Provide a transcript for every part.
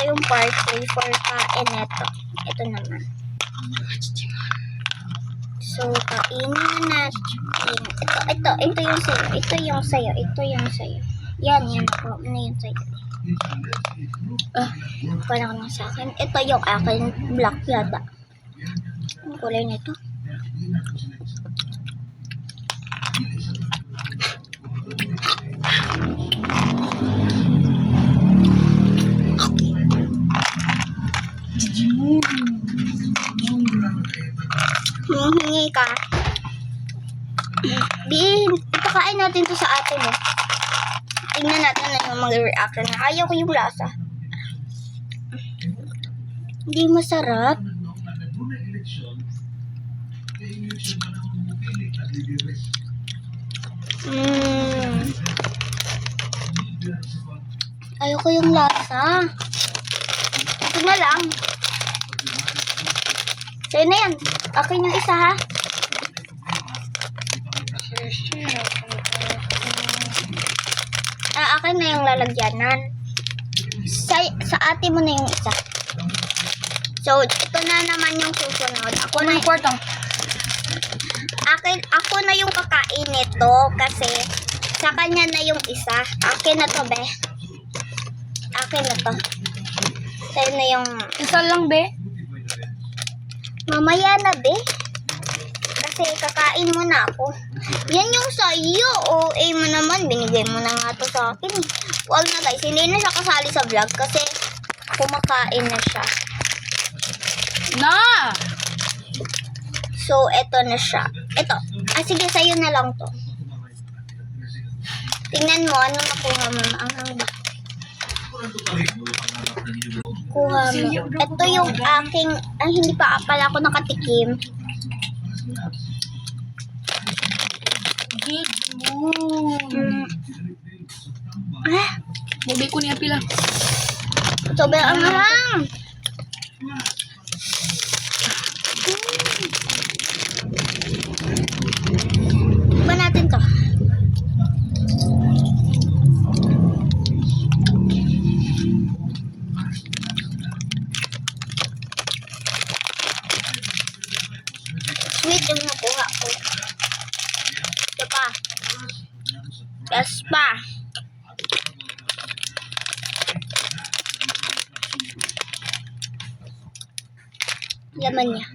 yung part 3 for kain ito. Ito naman. So, kainin natin. Ito yung sayo. Ito yung sayo. Ito yung sayo. Yan. Ako na yung sayo. Parang na sa akin. Ito yung akin. Black yata. Ang kulay nito. Hingi ka. Ipakain natin to sa ate mo. Tingnan natin na yung mag-react na. Ayaw ko yung lasa. Hindi masarap. Ayaw ko yung lasa. Ito na lang. Sa'yo na yan. Akin yung isa, ha? Akin na yung lalagyanan. Sa ate mo na yung isa. So, ito na naman yung susunod. Ako na yung kakain nito kasi sa kanya na yung isa. Akin na to, be. Akin na to. Sa'yo na yung... Isa lang, be. Mamaya na, be. Kasi kakain mo na ako. Yan yung sa'yo. Mo naman. Binigay mo na nga to sa akin. Huwag na, guys. Hindi na siya kasali sa vlog kasi kumakain na siya. Na! So, eto na siya. Eto. Sige, sa'yo na lang to. Tingnan mo, ano nakuha mo? Maanghang ba? Kuha mo. Ito yung aking... hindi pa pala ako nakatikim. Good mood. Mobi ko niya pila. Sobrang anghang. Ba natin to? Sweet yung nakuha ko. Ito pa. Yes pa. Laman niya.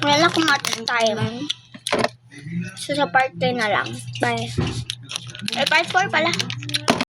Wala kumatin tayo. So, sa part 3 na lang. Bye. Part 4 pala.